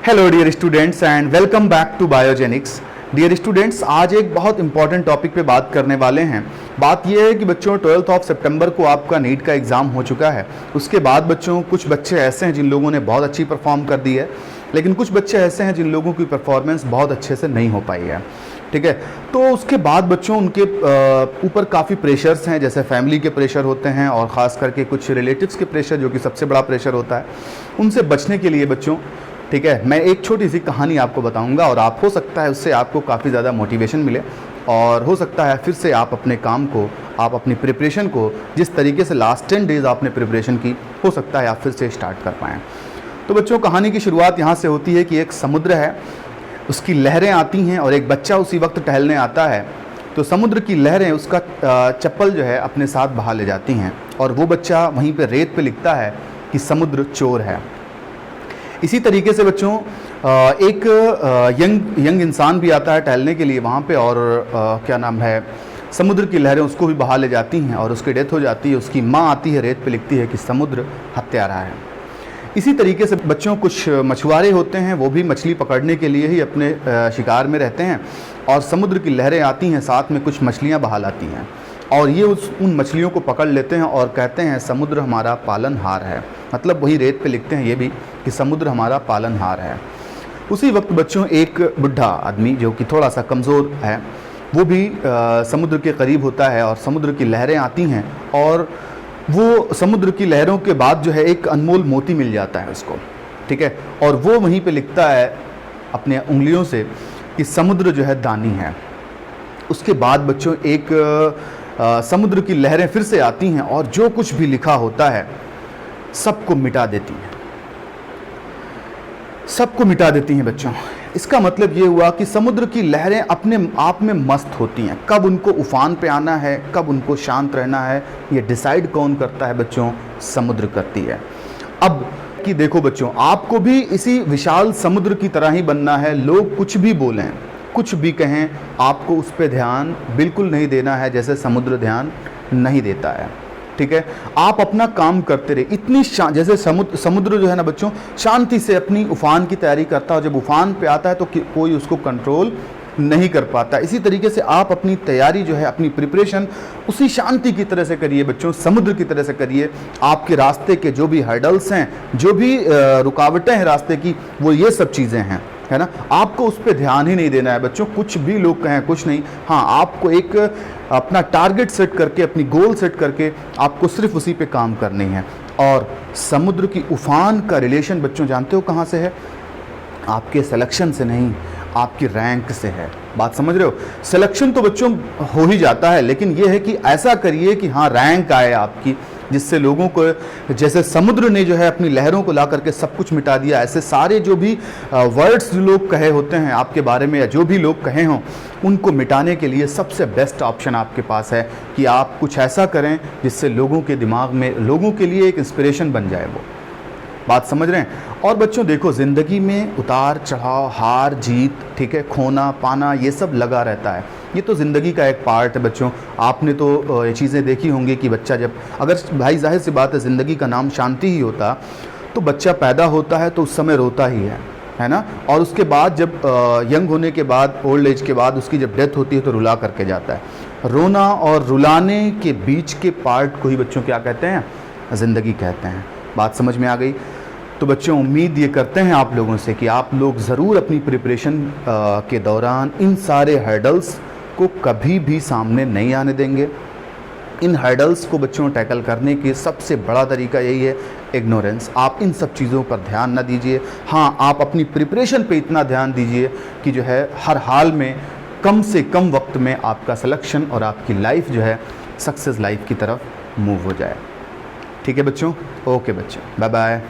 Hello dear students and welcome back to Biogenics. Dear students, आज एक बहुत important topic पे बात करने वाले हैं। बात यह है कि बच्चों 12 ऑफ सितंबर को आपका नीट का एग्ज़ाम हो चुका है। उसके बाद बच्चों कुछ बच्चे ऐसे हैं जिन लोगों ने बहुत अच्छी परफॉर्म कर दी है, लेकिन कुछ बच्चे ऐसे हैं जिन लोगों की परफॉर्मेंस बहुत अच्छे से नहीं हो पाई है। ठीक है, तो उसके बाद बच्चों उनके ऊपर काफ़ी प्रेशर्स हैं, जैसे फैमिली के प्रेशर होते हैं और ख़ास करके कुछ रिलेटिव्स के प्रेशर, जो कि सबसे बड़ा प्रेशर होता है। उनसे बचने के लिए बच्चों, ठीक है, मैं एक छोटी सी कहानी आपको बताऊंगा और आप हो सकता है उससे आपको काफ़ी ज़्यादा मोटिवेशन मिले और हो सकता है फिर से आप अपने काम को, आप अपनी प्रिपरेशन को जिस तरीके से लास्ट 10 डेज़ आपने प्रिपरेशन की, हो सकता है आप फिर से स्टार्ट कर पाएँ। तो बच्चों, कहानी की शुरुआत यहाँ से होती है कि एक समुद्र है, उसकी लहरें आती हैं और एक बच्चा उसी वक्त टहलने आता है। तो समुद्र की लहरें उसका चप्पल जो है अपने साथ बहा ले जाती हैं और वो बच्चा वहीं पे रेत पे लिखता है कि समुद्र चोर है। इसी तरीके से बच्चों एक यंग इंसान भी आता है टहलने के लिए वहाँ पे और क्या नाम है, समुद्र की लहरें उसको भी बहा ले जाती हैं और उसकी डेथ हो जाती है। उसकी माँ आती है, रेत पे लिखती है कि समुद्र हत्यारा है। इसी तरीके से बच्चों कुछ मछुआरे होते हैं, वो भी मछली पकड़ने के लिए ही अपने शिकार में रहते हैं और समुद्र की लहरें आती हैं, साथ में कुछ मछलियाँ बहा लाती हैं और ये उन मछलियों को पकड़ लेते हैं और कहते हैं समुद्र हमारा पालनहार है। मतलब वही रेत पे लिखते हैं ये भी कि समुद्र हमारा पालनहार है। उसी वक्त बच्चों एक बुढ़ा आदमी जो कि थोड़ा सा कमज़ोर है, वो भी समुद्र के करीब होता है और समुद्र की लहरें आती हैं और वो समुद्र की लहरों के बाद जो है एक अनमोल मोती मिल जाता है उसको। ठीक है, और वो वहीं पे लिखता है अपने उंगलियों से कि समुद्र जो है दानी है। उसके बाद बच्चों एक समुद्र की लहरें फिर से आती हैं और जो कुछ भी लिखा होता है सबको मिटा देती हैं, सबको मिटा देती हैं बच्चों। इसका मतलब ये हुआ कि समुद्र की लहरें अपने आप में मस्त होती हैं। कब उनको उफान पे आना है, कब उनको शांत रहना है, ये डिसाइड कौन करता है बच्चों? समुद्र करती है। अब कि देखो बच्चों, आपको भी इसी विशाल समुद्र की तरह ही बनना है। लोग कुछ भी बोलें, कुछ भी कहें, आपको उस पर ध्यान बिल्कुल नहीं देना है जैसे समुद्र ध्यान नहीं देता है। ठीक है, आप अपना काम करते रहे। इतनी जैसे समुद्र जो है ना बच्चों, शांति से अपनी उफान की तैयारी करता है। जब उफान पे आता है तो कोई उसको कंट्रोल नहीं कर पाता। इसी तरीके से आप अपनी तैयारी जो है, अपनी प्रिपरेशन उसी शांति की तरह से करिए बच्चों, समुद्र की तरह से करिए। आपके रास्ते के जो भी हर्डल्स हैं, जो भी रुकावटें हैं रास्ते की, वो ये सब चीज़ें हैं, है ना। आपको उस पर ध्यान ही नहीं देना है बच्चों। कुछ भी लोग कहें, कुछ नहीं। हाँ, आपको एक अपना टारगेट सेट करके, अपनी गोल सेट करके आपको सिर्फ उसी पे काम करनी है। और समुद्र की उफान का रिलेशन बच्चों जानते हो कहाँ से है? आपके सिलेक्शन से नहीं, आपकी रैंक से है। बात समझ रहे हो? सिलेक्शन तो बच्चों हो ही जाता है, लेकिन यह है कि ऐसा करिए कि हाँ रैंक आए आपकी, जिससे लोगों को, जैसे समुद्र ने जो है अपनी लहरों को ला करके सब कुछ मिटा दिया, ऐसे सारे जो भी वर्ड्स जो लोग कहे होते हैं आपके बारे में या जो भी लोग कहे हों, उनको मिटाने के लिए सबसे बेस्ट ऑप्शन आपके पास है कि आप कुछ ऐसा करें जिससे लोगों के दिमाग में, लोगों के लिए एक इंस्पिरेशन बन जाए वो। बात समझ रहे हैं? और बच्चों देखो, ज़िंदगी में उतार चढ़ाव, हार जीत, ठीक है, खोना पाना, ये सब लगा रहता है। ये तो ज़िंदगी का एक पार्ट है बच्चों। आपने तो ये चीज़ें देखी होंगी कि बच्चा जब, अगर भाई जाहिर सी बात है ज़िंदगी का नाम शांति ही होता, तो बच्चा पैदा होता है तो उस समय रोता ही है ना। और उसके बाद जब यंग होने के बाद, ओल्ड एज के बाद उसकी जब डेथ होती है तो रुला करके जाता है। रोना और रुलाने के बीच के पार्ट को ही बच्चों क्या कहते हैं? ज़िंदगी कहते हैं। बात समझ में आ गई? तो बच्चों, उम्मीद ये करते हैं आप लोगों से कि आप लोग ज़रूर अपनी प्रिपरेशन के दौरान इन सारे हर्डल्स को कभी भी सामने नहीं आने देंगे। इन हर्डल्स को बच्चों टैकल करने के सबसे बड़ा तरीका यही है, इग्नोरेंस। आप इन सब चीज़ों पर ध्यान ना दीजिए। हाँ, आप अपनी प्रिपरेशन पे इतना ध्यान दीजिए कि जो है हर हाल में कम से कम वक्त में आपका सिलेक्शन और आपकी लाइफ जो है सक्सेस लाइफ की तरफ मूव हो जाए। ठीक है बच्चों? ओके बच्चों, बाय बाय।